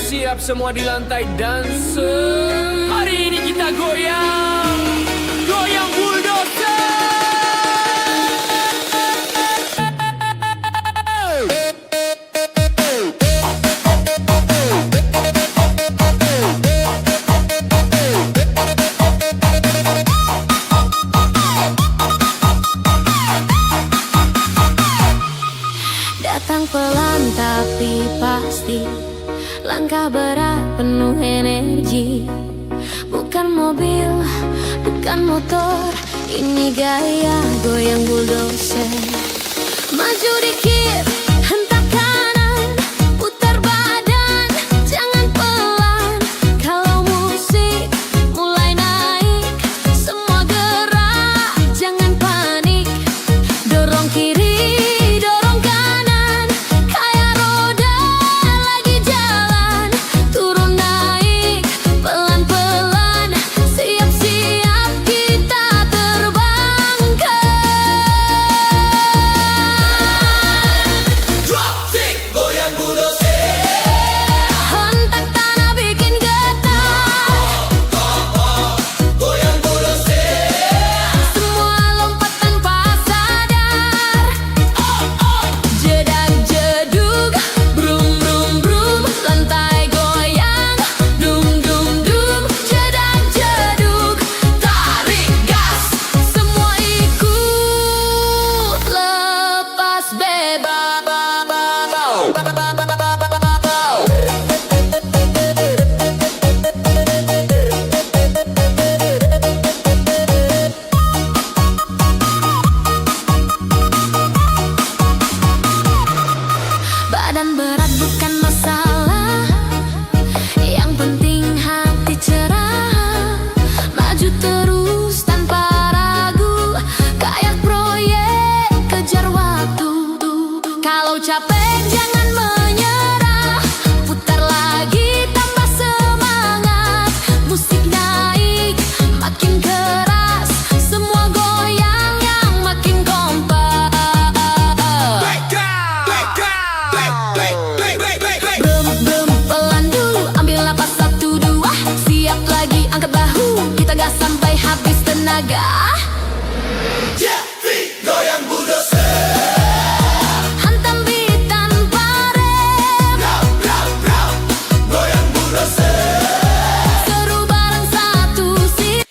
siap semua di lantai dansa. Hari ini kita goyang, goyang bulldozer. Datang pelan tapi pasti, langkah berat penuh energi. Bukan mobil, bukan motor, ini gaya goyang bulldozer. Maju dikit, hentak kanan, putar badan, jangan pelan. Kalau musik mulai naik, semua gerak, jangan panik. Dorong kiri, badan berat bukan masalah, yang penting hati cerah. Maju terus tanpa ragu, kayak proyek kejar waktu. Kalau capek jangan menyerah, putar lagi tambah semangat. Musik naik makin keras, semua goyang yang makin kompak. Brum, pelan dulu, ambil napas 1, 2. Siap lagi, angkat bahu, kita gas sampai habis tenaga. Jadi goyang bulldozer, Hantam beat tanpa rem, goyang bulldozer. seru bareng satu sih.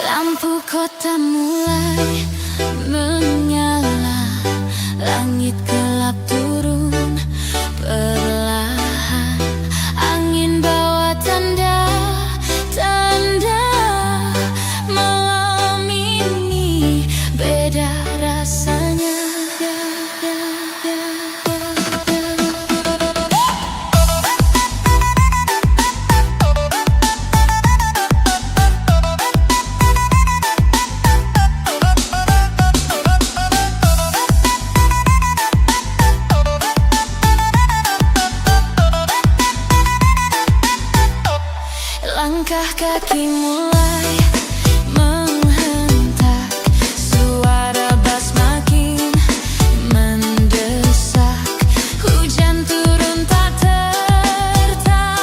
Lampu kota mulai menyala, langit gelap turun perlahan. Angin bawa tanda-tanda, malam ini beda rasanya. Langkah kaki mulai menghentak, suara bass makin mendesak. Hujan turun tak tertahan,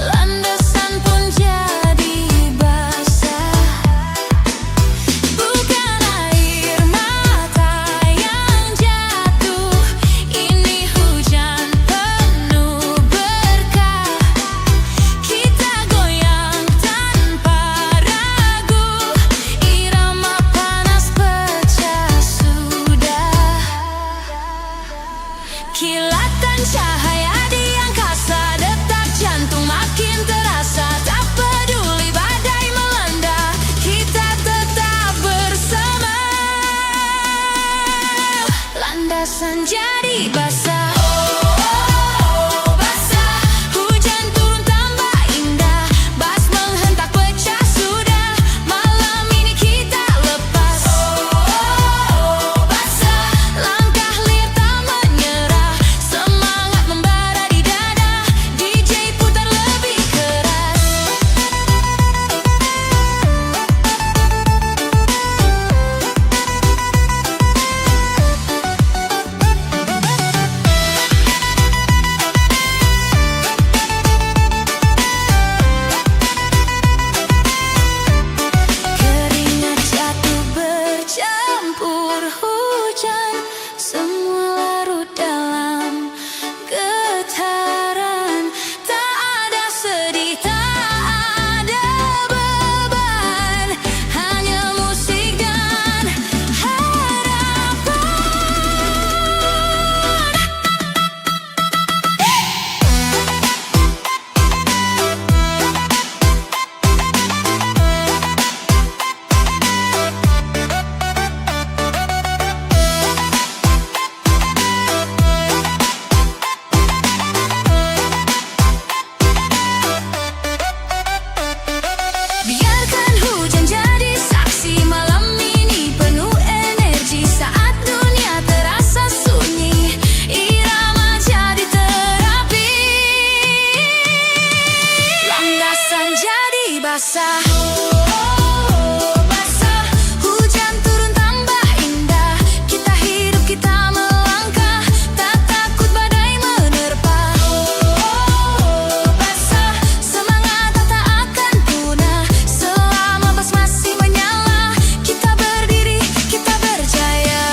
landasan pun jadi basah. Bukan air mata yang jatuh, ini hujan penuh berkah. Kita goyang tanpa basah. Basah. Hujan turun tambah indah. Kita hidup, kita melangkah, tak takut badai menerpa. Basah. Semangat tak akan punah selama bas masih menyala. Kita berdiri, kita berjaya.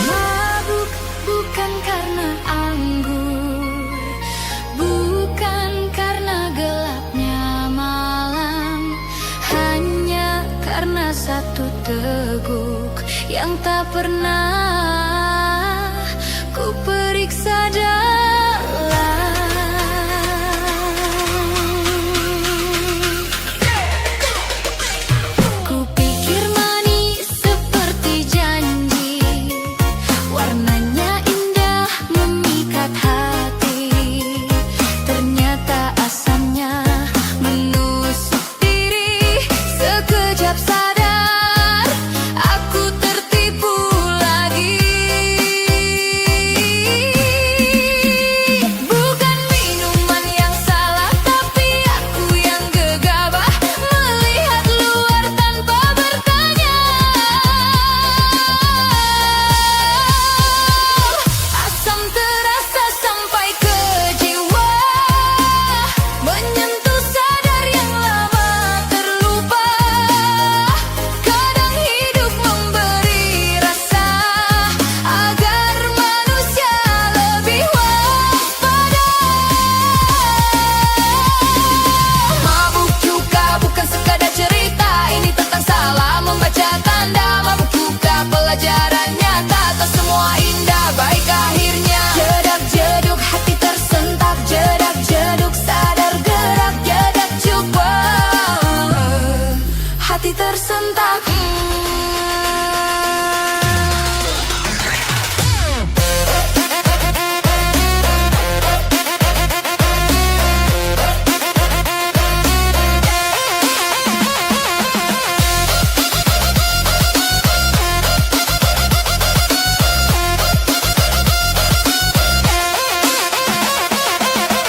Mabuk bukan karena anggur, bukan karena gelapnya malam, hanya karena satu teguk yang tak pernah ku periksa dalam. Ku pikir manis seperti janji, warnanya indah memikat hati. Ternyata asamnya menusuk diri. Sekejap sadar, aku tertipu lagi. Bukan minuman yang salah, tapi aku yang gegabah melihat luar tanpa bertanya. Asam terasa sampai ke jiwa, menyentuh sadar yang lama terlupa. Kadang hidup memberi rasa agar manusia lebih waspada. Mabuk juga bukan sekadar cerita, ini tentang salah membaca tanda. Mabuk juga pelajaran nyata, tak semua indah baik akhirnya. Jedak jeduk hati tersentak, jedak jeduk sadar gerak, jedak juga hati tersentak.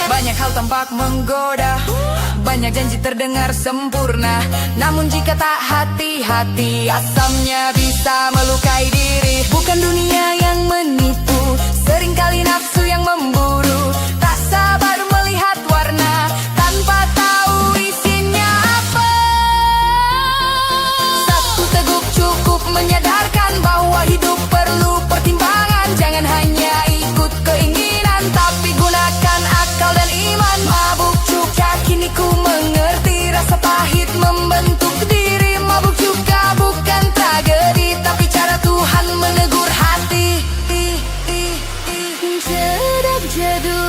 Banyak hal tampak menggoda, banyak janji terdengar sempurna. Namun jika tak hati-hati, asamnya bisa melukai diri. Bukan dunia yang menipu, seringkali nafsu yang memburu. Tak sabar melihat warna tanpa tahu isinya apa. Satu teguk cukup menyadarkan bahwa hidup perlu pertimbangan. Jangan hanya ikut keinginan, tapi gunakan akal dan iman. Mabuk juga kini ku mengerti, rasa pahit membentuk diri. Mabuk juga bukan tragedi, tapi cara Tuhan menegur hati. Jedak jeduk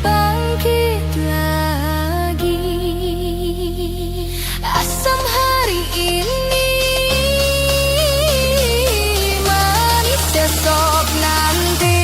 bangkit lagi. Asam hari ini, manis esok nanti.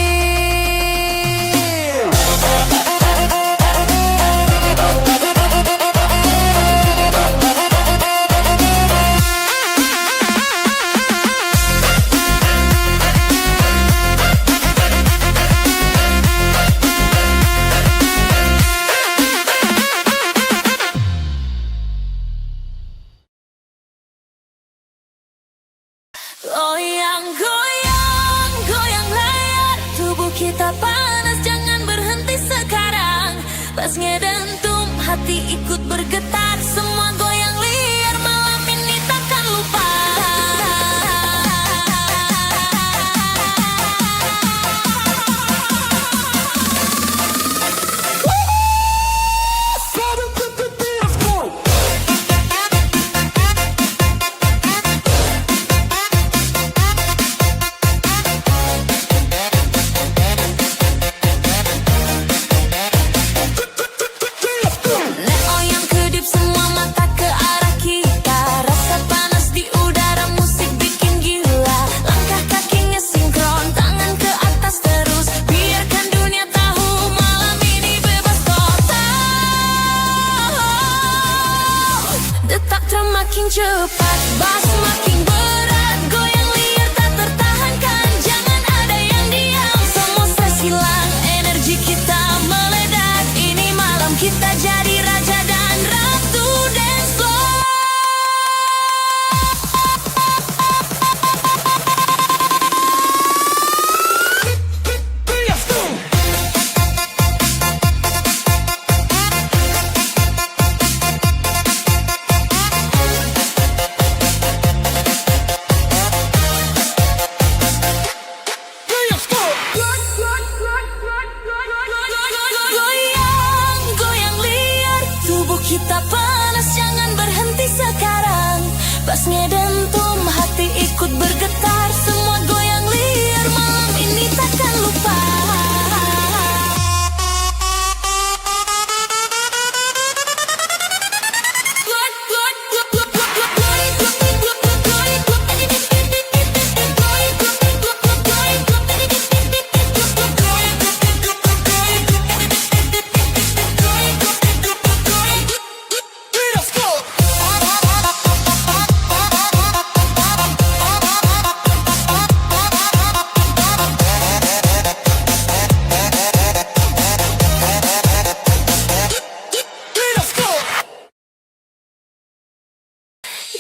Goyang, goyang, goyang layar. Tubuh kita panas, jangan berhenti sekarang. Pas ngedentum, hati ikut bergetar. Semua goyang liar, malam ini takkan lupa. cepat, bass makin berat, goyang liar tak tertahankan, jangan ada yang diam. Semua stres hilang, energi kita meledak. Ini malam kita jadi raja dan ratu dance floor. Goyang, goyang liar, tubuh kita panas, jangan berhenti sekarang. Bassnya dentum, hati ikut bergetar, semua goyang liar, malam ini takkan lupa.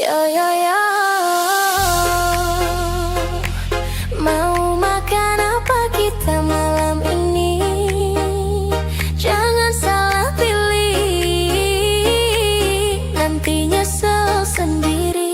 Yo yo yo, mau makan apa kita malam ini? Jangan salah pilih, nanti nyesel sendiri.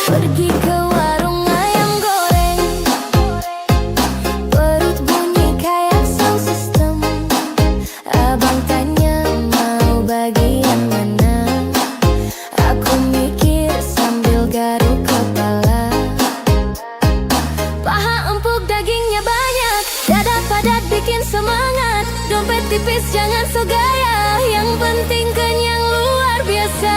Pergi ke warung ayam goreng, perut bunyi kayak sound system. Abang tanya mau bagian mana, aku mikir sambil garuk kepala. Paha empuk, dagingnya banyak, dada padat bikin semangat. Dompet tipis jangan so gaya, yang penting kenyang luar biasa.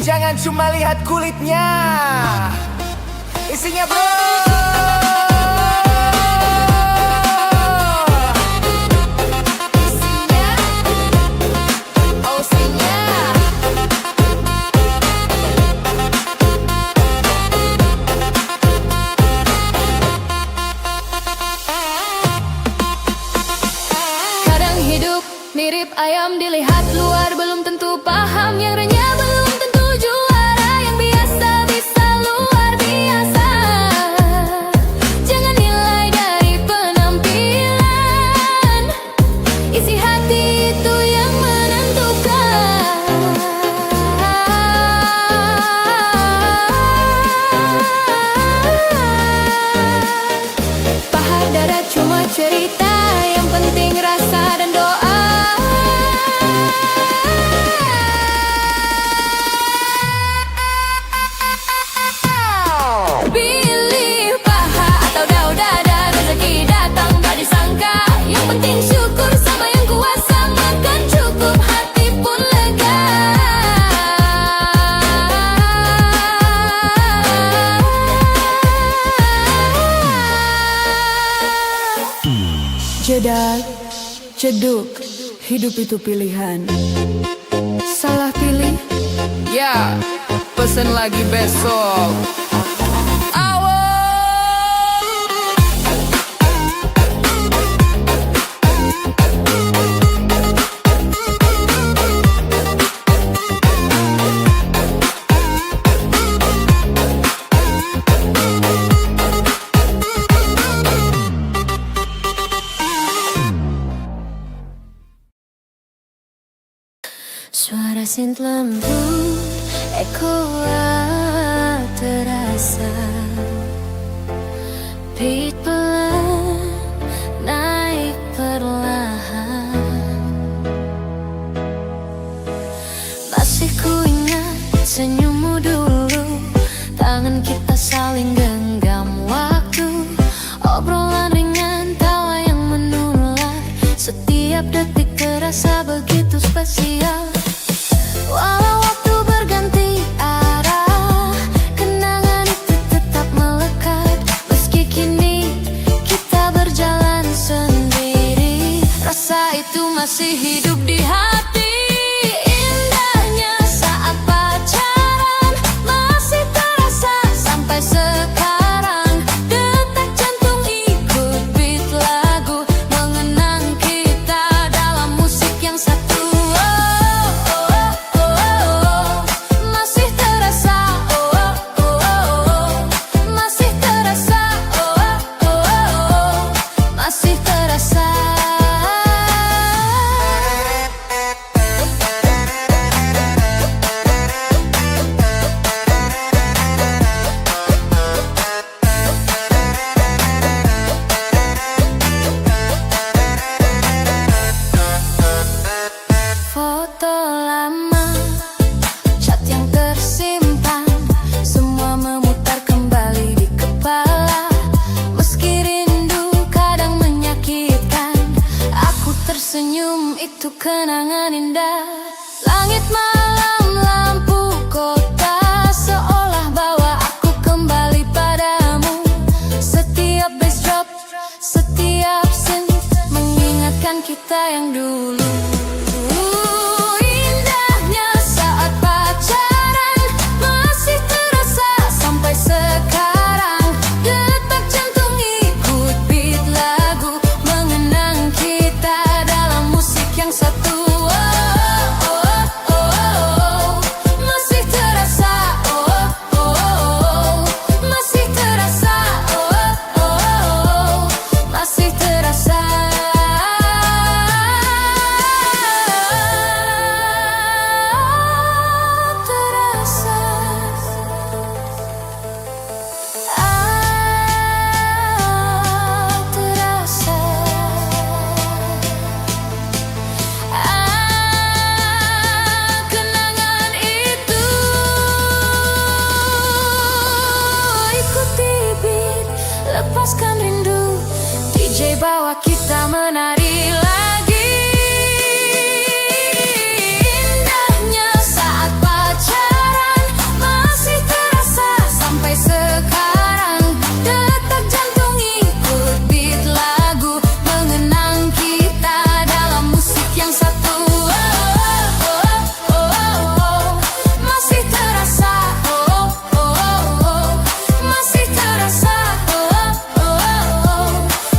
Jangan cuma lihat kulitnya, isinya bro. Kadang hidup mirip ayam, dilihat luar belum tentu paham, yang renyah belum tentu juara, yang biasa bisa luar biasa. Jangan nilai dari penampilan, isi hati itu yang menentukan. Paha dada cuma cerita, yang penting rasa dan doa. Pilih paha atau daun dada, rezeki datang tak disangka. Yang penting syukur sama yang kuasa, makan cukup hati pun lega. Jedak, ceduk, hidup itu pilihan. Salah pilih, Ya, pesen lagi besok. Awas! Suara synth lembut kuat terasa, beat pelan naik perlahan. Masih ku ingat senyummu dulu, tangan kita saling genggam waktu, obrolan ringan, tawa yang menular, setiap detik terasa begitu spesial. Walau waktu berganti arah, kenangan itu tetap melekat. Meski kini kita berjalan sendiri, rasa itu masih hidup di hati. Indahnya saat pacaran masih terasa sampai sekarang. Detak jantung ikut beat lagu, mengenang kita dalam musik yang satu. Masih terasa, masih terasa, masih terasa. Foto lama, chat yang tersimpan, semua memutar kembali di kepala. Meski rindu kadang menyakitkan, aku tersenyum, itu kenangan indah. Langit malam, lampu kota, seolah bawa aku kembali padamu. Setiap bass drop, setiap synth mengingatkan kita yang dulu. Indahnya saat pacaran masih terasa sampai sekarang. Detak jantung ikut beat lagu, mengenang kita dalam musik yang satu. Masih terasa, masih terasa, masih terasa. Kenangan itu ikuti beat, lepaskan rindu. DJ bawa kita menari lagi. Indahnya saat pacaran masih terasa sampai sekarang. Detak jantung ikut beat lagu, mengenang kita dalam musik yang satu. Masih terasa, masih terasa,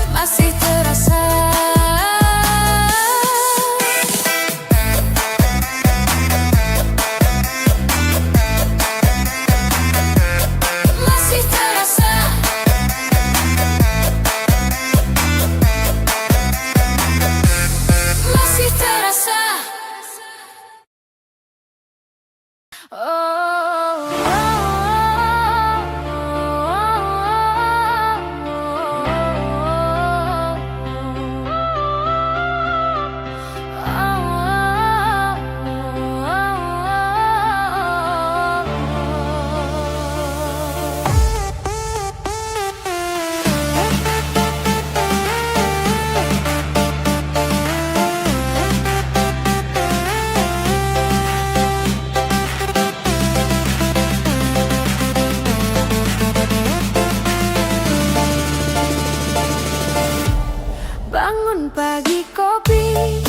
masih terasa. Masih terasa. Masih terasa. Bangun pagi kopi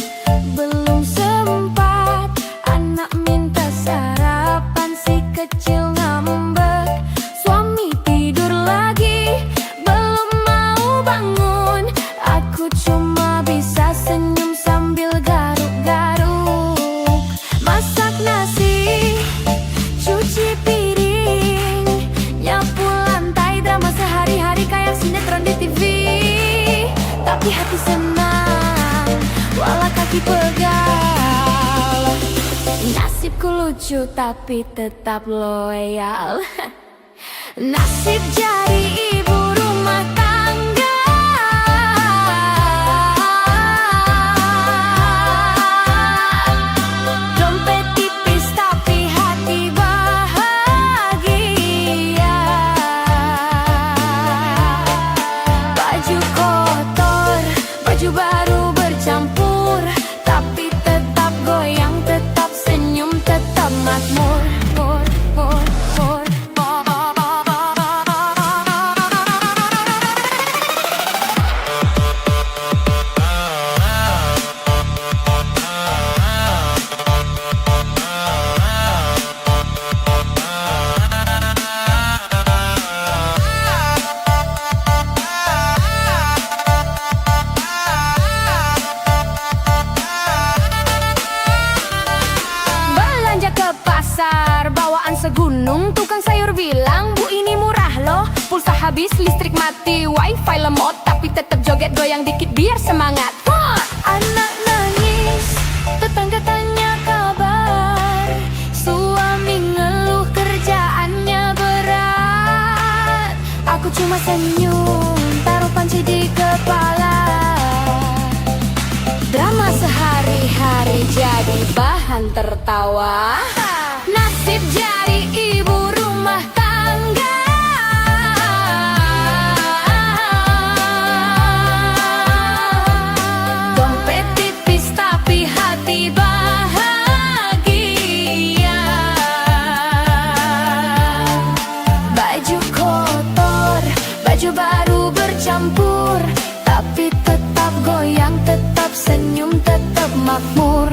belum sempat, anak minta sarapan, si kecil ngambek. Suami tidur lagi belum mau bangun, aku cuma bisa senyum sambil garuk-garuk. Masak nasi, cuci piring, nyapu lantai, drama sehari-hari kayak sinetron di TV. Tapi hati senang, walau kaki pegal. lucu tapi tetap loyal. Nasib jadi ibu rumah tangga, dompet tipis tapi hati bahagia. Baju kotor, baju baru bercampur, tapi tetap goyang, tetap senyum, tetap makmur. Belanja ke pasar, bawaan segunung, tukang sayur bilang, "Bu, ini murah loh." Pulsa habis, listrik mati, wifi lemot, tapi tetap joget goyang dikit biar semangat. Anak nangis, tetangga tanya kabar, suami ngeluh kerjaannya berat. Aku cuma senyum, taruh panci di kepala. Drama sehari-hari jadi bahan tertawa. Nasib jadi ibu rumah tangga, dompet tipis tapi hati bahagia. Baju kotor, baju baru bercampur, tapi tetap goyang, tetap senyum, tetap makmur.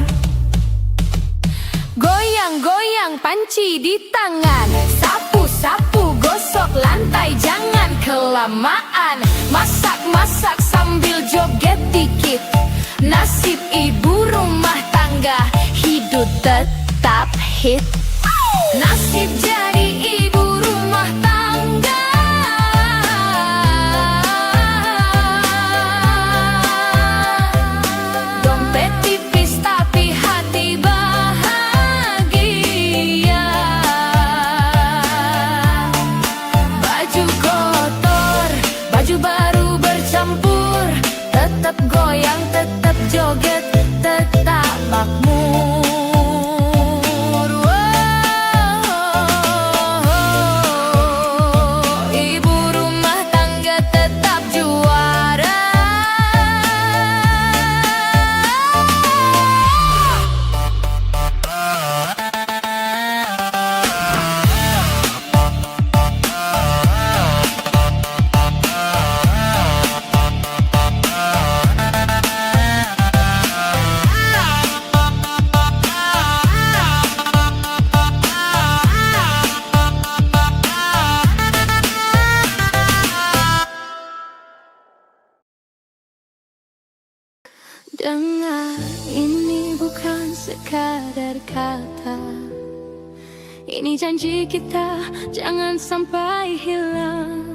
Goyang-goyang panci di tangan, sapu-sapu gosok lantai, jangan kelamaan. Masak-masak sambil joget dikit, nasib ibu rumah tangga hidup tetap hit. Nasib jadi ibu rumah tangga, dompet tipis tapi hati bahagia. Baju kotor, baju baru bercampur, tetap goyang, tetap joget, tetap makmur. Ibu rumah tangga tetap juara. Dengar, ini bukan sekadar kata, ini janji kita, jangan sampai hilang.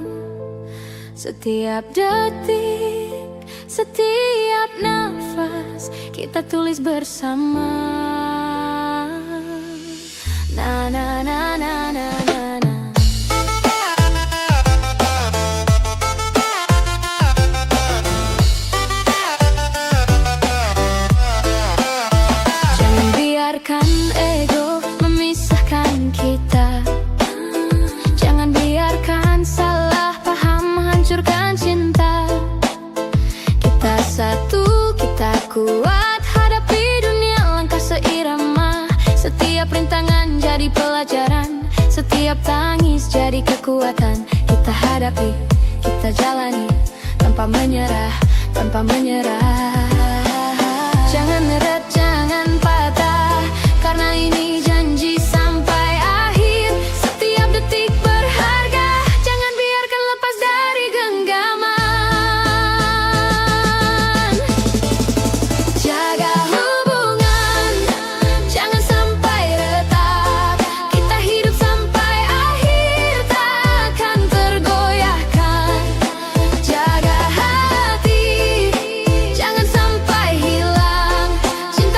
Setiap detik, setiap nafas, kita tulis bersama. Na na na na na na na. Biarkan ego memisahkan kita, jangan biarkan salah paham hancurkan cinta. Kita satu, kita kuat, hadapi dunia langkah seirama. Setiap rintangan jadi pelajaran, setiap tangis jadi kekuatan. Kita hadapi, kita jalani, tanpa menyerah, tanpa menyerah. Jangan nyerah, jangan patah, karena ini janji sampai akhir. Setiap detik berharga, jangan biarkan lepas dari genggaman. Jaga hubungan, jangan sampai retak. Kita hidup sampai akhir, takkan tergoyahkan. Jaga hati, jangan sampai hilang. Cinta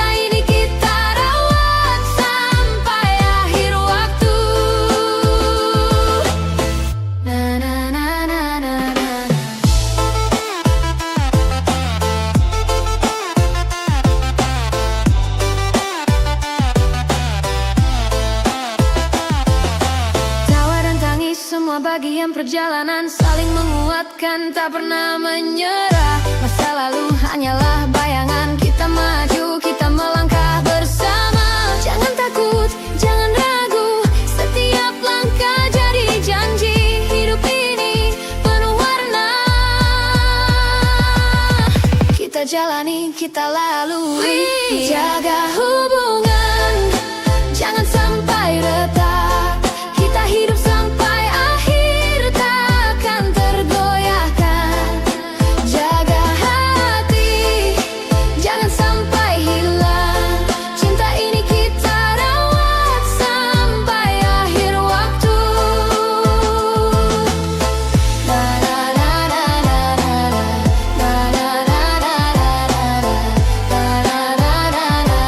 dalam perjalanan saling menguatkan, tak pernah menyerah. Masa lalu hanyalah bayangan, kita maju, kita melangkah bersama. Jangan takut, jangan ragu, setiap langkah jadi janji. Hidup ini penuh warna, kita jalani, kita lalui. Jaga hubungan, jangan sampai retak. Kita hidup sampai akhir, takkan tergoyahkan. Jaga hati, jangan sampai hilang. Cinta ini kita rawat sampai akhir waktu. Na na na na na na na na na na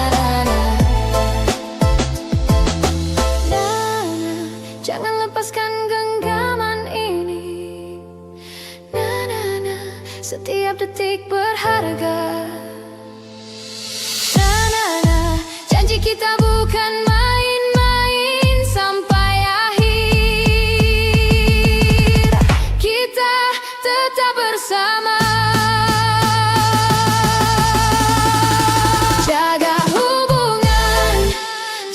na. Jangan lepaskan genggaman ini. Na na na, setiap detik berharga. Na na na, janji kita bukan main-main sampai akhir. Kita tetap bersama. Jaga hubungan,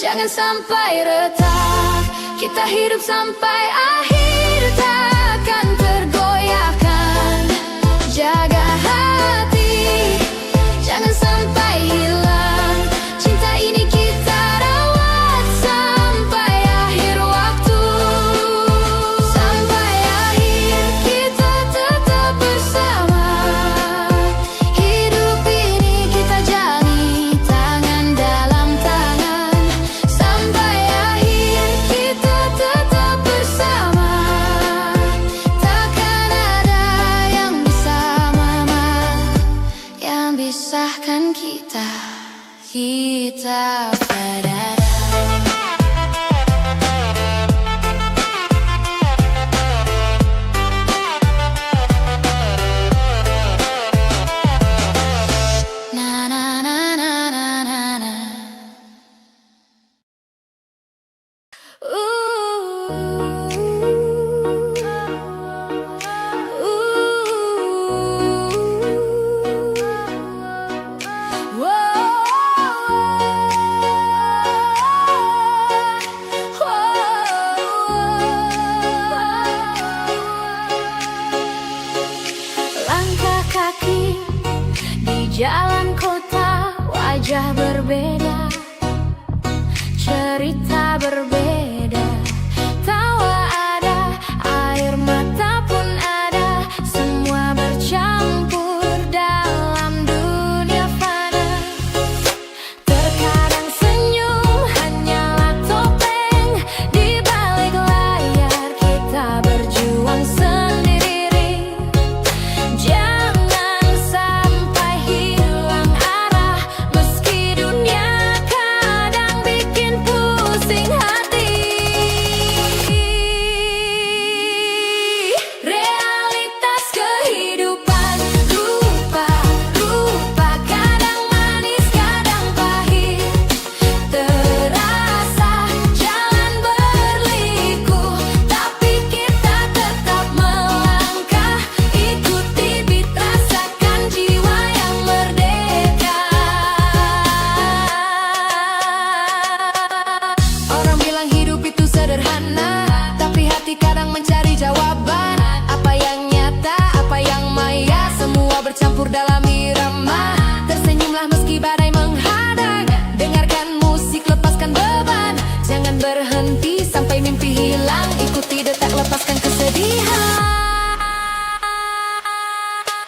jangan sampai retak. Kita hidup sampai akhir, takkan tergoyahkan. Jaga hati, jangan sampai hilang. Cinta ini kita rawat sampai akhir waktu. Sampai akhir kita tetap bersama. Hidup ini kita jalani, tangan dalam tangan. Sampai akhir kita tetap bersama. Takkan ada yang bisa mama, yang bisahkan kita, kita pada. Na na na na na na na. Langkah kaki di jalan kota, wajah berbeda, cerita berbeda, tawa ada, air mata pun ada, semua bercampur dalam dunia fana. Terkadang senyum hanyalah topeng, di balik layar kita berjuang sendiri. Jangan sampai hilang arah, meski dunia kadang bikin pusing hati. Realitas kehidupan, rupa-rupa, kadang manis, kadang pahit. Terasa jalan berliku, tapi kita tetap melangkah. Ikuti beat, rasakan jiwa yang merdeka. Orang bilang hidup itu sederhana, tapi hati kadang mencari jawaban. Apa yang nyata, apa yang maya, semua bercampur dalam irama. Tersenyumlah meski badai menghadang, dengarkan musik, lepaskan beban. Jangan berhenti sampai mimpi hilang, ikuti detak, lepaskan kesedihan.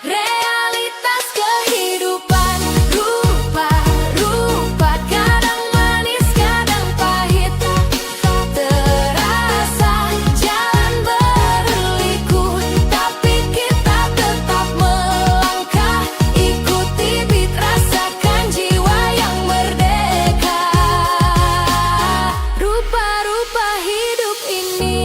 Realitas kehidupan, rupa-rupa, kadang manis, kadang pahit. Terasa jalan berliku, tapi kita tetap melangkah. Ikuti beat, rasakan jiwa yang merdeka. Rupa-rupa hidup ini.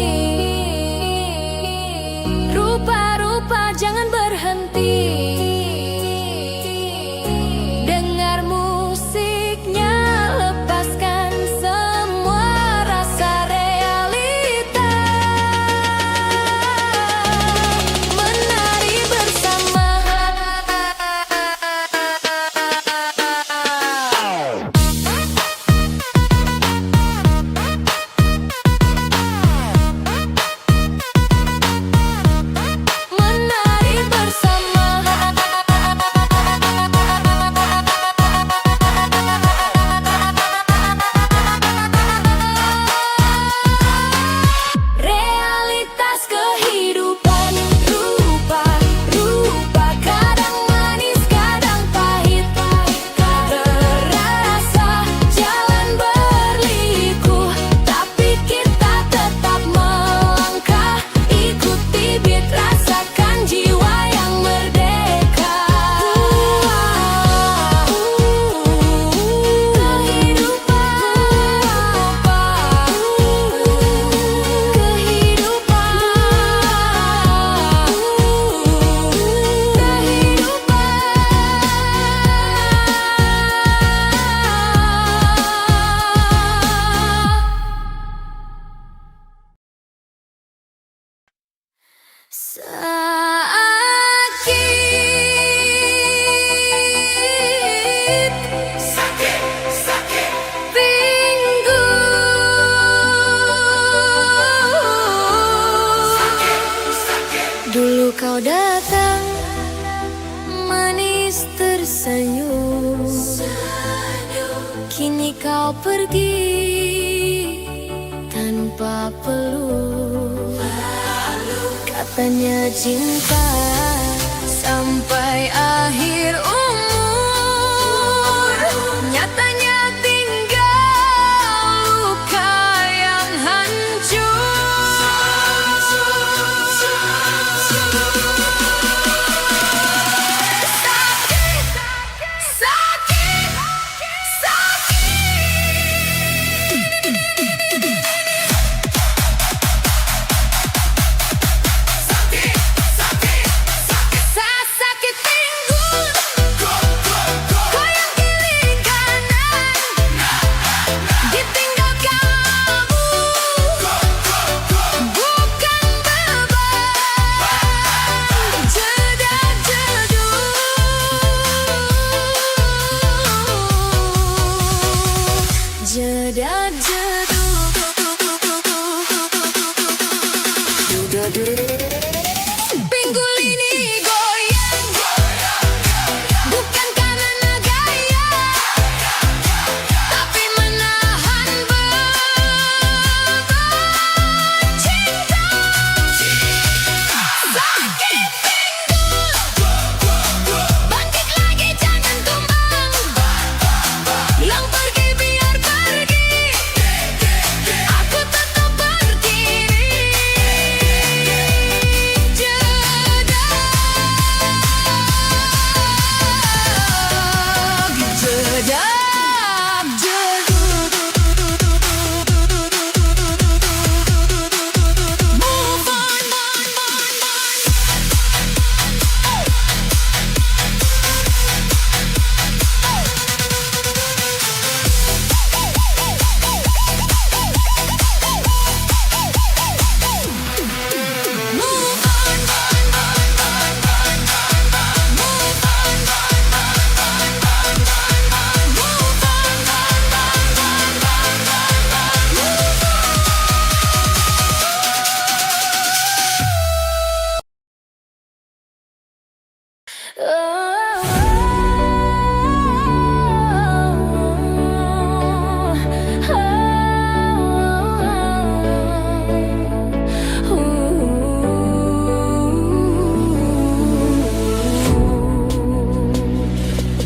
Sakit Sakit Minggu Dulu kau datang manis tersenyum, kini kau pergi tanpa peluk. Katanya cinta sampai akhir umur, nyatanya tinggal luka yang hancur. Sakit, sakit, sakit pinggul, goyang kiri kanan, ditinggal kamu bukan beban, jedak jeduk, jedak jeduk. Pinggul ini goyang, bukan karena gaya, tapi menahan beban cinta. Sakit pinggul, bangkit lagi jangan tumbang, hilang pergi biar pergi, aku tetap berdiri.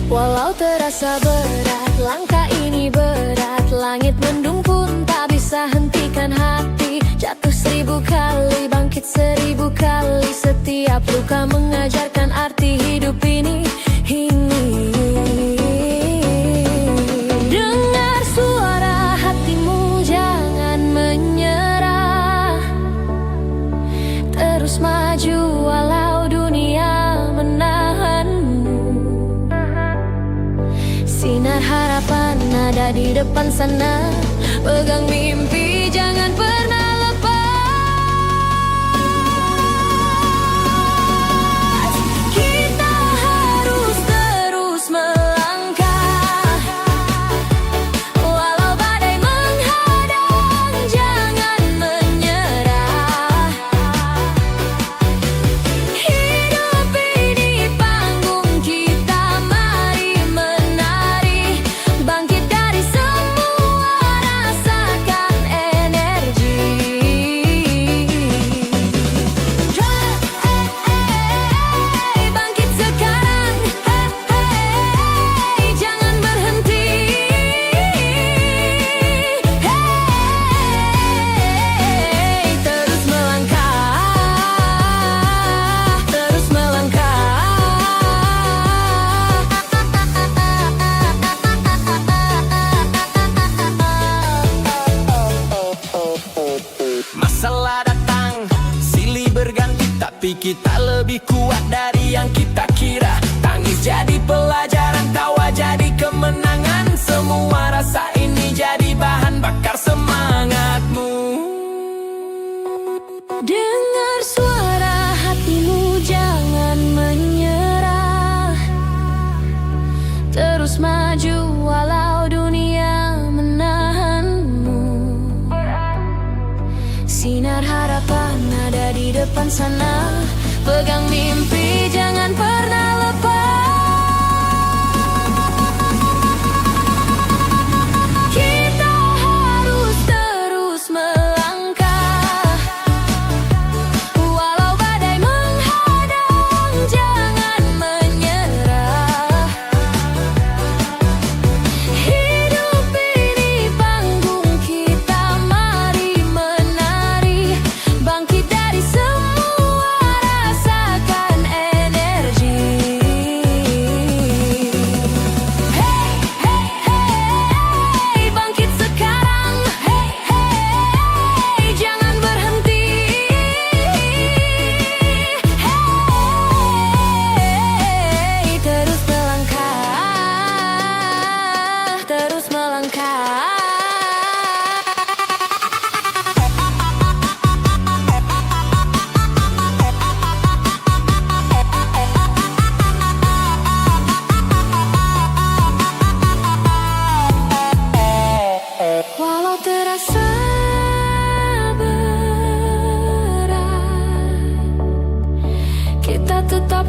Walau terasa berat, langkah ini berat, langit mendung pun tak bisa hentikan hati. Jatuh 1000 kali, bangkit 1000 kali, setiap luka mengajarkan arti hidup ini. Dengar suara hatimu, jangan menyerah, terus maju walau dunia menahanmu. Sinar harapan ada di depan sana, pegang mimpi jangan pernah lepas. Kita harus terus melangkah, walau badai menghadang jangan menyerah. Hidup ini panggung kita, mari menari, bangkit dari semua, rasakan energi. Bangkit sekarang, jangan berhenti. Terus melangkah, terus melangkah. Masalah datang, silih berganti, tapi kita lebih kuat dari yang kita kira. Tangis jadi pelajaran, tawa jadi kemenangan, semua rasa ini jadi bahan bakar semangatmu. Dengar suara depan sana. Pegang mimpi, jangan pernah lepas. Kita harus terus melangkah, walau badai menghadang, jangan menyerah. Hidup ini panggung kita, mari menari, bangkit dari semua, rasakan energi. Hey, hey, hey, bangkit sekarang. Hey, hey, jangan berhenti. Hey, terus melangkah, terus melangkah. Walau terasa berat, kita tetap